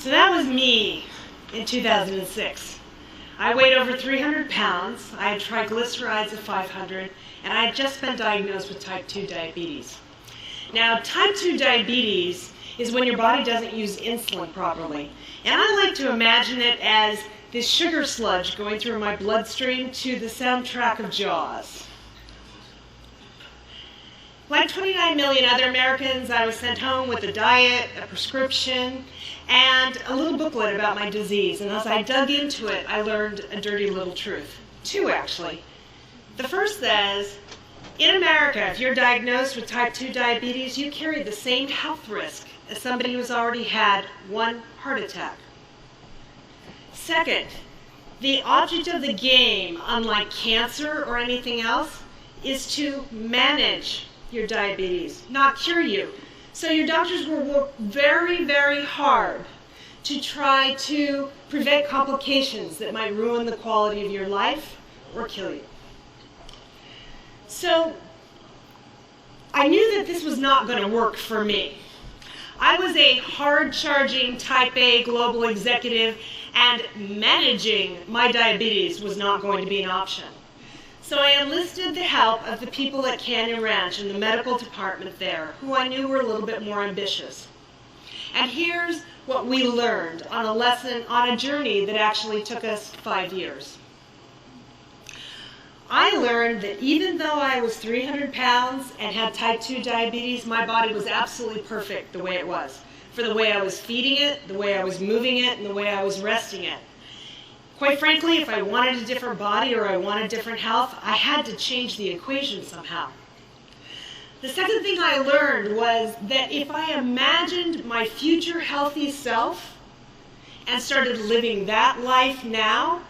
So that was me in 2006. I weighed over 300 pounds, I had triglycerides of 500, and I had just been diagnosed with type 2 diabetes. Now, type 2 diabetes is when your body doesn't use insulin properly. And I like to imagine it as this sugar sludge going through my bloodstream to the soundtrack of Jaws. Like 29 million other Americans, I was sent home with a diet, a prescription, and a little booklet about my disease. And as I dug into it, I learned a dirty little truth. Two, actually. The first says, in America, if you're diagnosed with type 2 diabetes, you carry the same health risk as somebody who's already had one heart attack. Second, the object of the game, unlike cancer or anything else, is to manage your diabetes, not cure you. So your doctors will work very, very hard to try to prevent complications that might ruin the quality of your life or kill you. So I knew that this was not going to work for me. I was a hard-charging type A global executive, and managing my diabetes was not going to be an option. So I enlisted the help of the people at Canyon Ranch in the medical department there, who I knew were a little bit more ambitious. And here's what we learned on a journey that actually took us 5 years. I learned that even though I was 300 pounds and had type 2 diabetes, my body was absolutely perfect the way it was, for the way I was feeding it, the way I was moving it, and the way I was resting it. Quite frankly, if I wanted a different body or I wanted different health, I had to change the equation somehow. The second thing I learned was that if I imagined my future healthy self and started living that life now,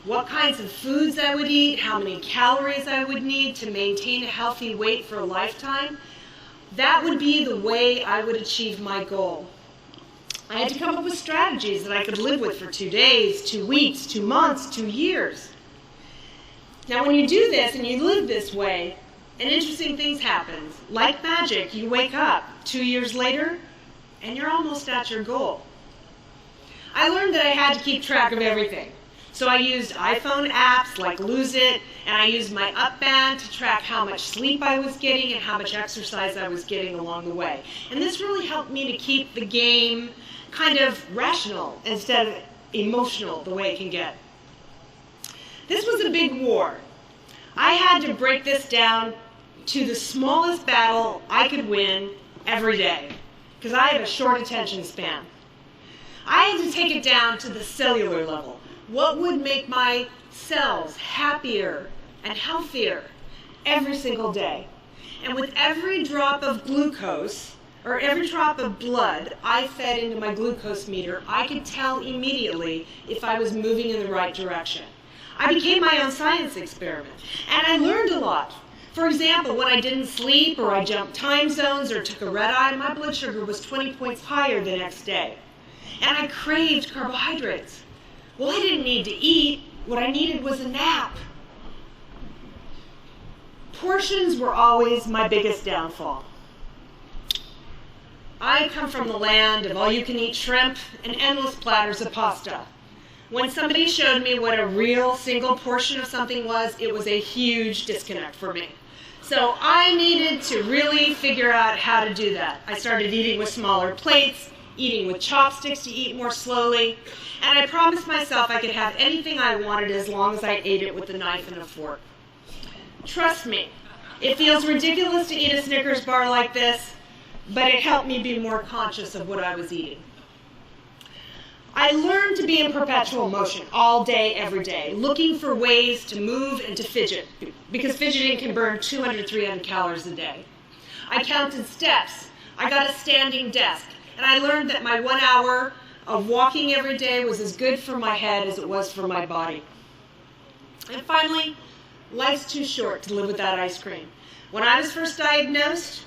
what kinds of foods I would eat, how many calories I would need to maintain a healthy weight for a lifetime, that would be the way I would achieve my goal. I had to come up with strategies that I could live with for 2 days, 2 weeks, 2 months, 2 years. Now when you do this and you live this way, an interesting thing happens. Like magic, you wake up 2 years later and you're almost at your goal. I learned that I had to keep track of everything. So I used iPhone apps like Lose It, and I used my Up Band to track how much sleep I was getting and how much exercise I was getting along the way. And this really helped me to keep the game kind of rational instead of emotional the way it can get. This was a big war. I had to break this down to the smallest battle I could win every day, because I have a short attention span. I had to take it down to the cellular level. What would make my cells happier and healthier every single day? And with every drop of glucose, or every drop of blood I fed into my glucose meter, I could tell immediately if I was moving in the right direction. I became my own science experiment, and I learned a lot. For example, when I didn't sleep, or I jumped time zones, or took a red eye, my blood sugar was 20 points higher the next day. And I craved carbohydrates. Well, I didn't need to eat. What I needed was a nap. Portions were always my biggest downfall. I come from the land of all-you-can-eat shrimp and endless platters of pasta. When somebody showed me what a real single portion of something was, it was a huge disconnect for me. So I needed to really figure out how to do that. I started eating with smaller plates, eating with chopsticks to eat more slowly, and I promised myself I could have anything I wanted as long as I ate it with a knife and a fork. Trust me, it feels ridiculous to eat a Snickers bar like this, but it helped me be more conscious of what I was eating. I learned to be in perpetual motion all day, every day, looking for ways to move and to fidget, because fidgeting can burn 200, 300 calories a day. I counted steps. I got a standing desk, and I learned that my 1 hour of walking every day was as good for my head as it was for my body. And finally, life's too short to live without ice cream. When I was first diagnosed,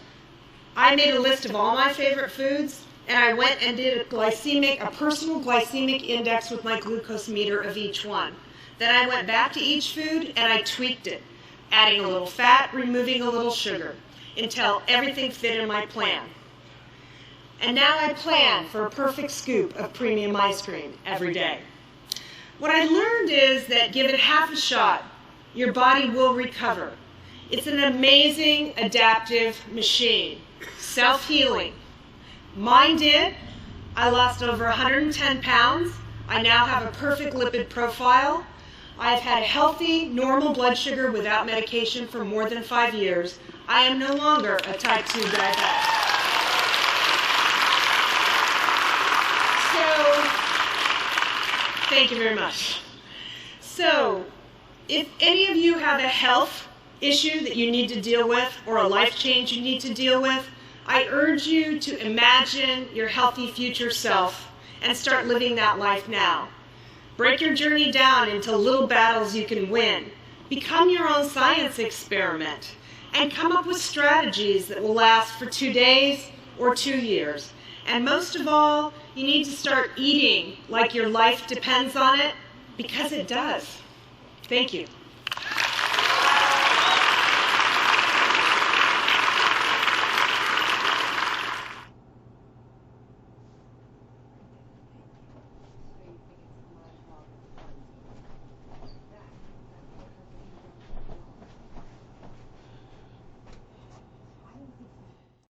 I made a list of all my favorite foods, and I went and did a personal glycemic index with my glucose meter of each one. Then I went back to each food and I tweaked it, adding a little fat, removing a little sugar, until everything fit in my plan. And now I plan for a perfect scoop of premium ice cream every day. What I learned is that give it half a shot, your body will recover. It's an amazing adaptive machine, self-healing. Mine did. I lost over 110 pounds. I now have a perfect lipid profile. I've had healthy, normal blood sugar without medication for more than 5 years. I am no longer a type 2 diabetic. So, thank you very much. So, if any of you have a health issue that you need to deal with or a life change you need to deal with, I urge you to imagine your healthy future self and start living that life now. Break your journey down into little battles you can win. Become your own science experiment and come up with strategies that will last for 2 days or 2 years. And most of all, you need to start eating like your life depends on it, because it does. Thank you.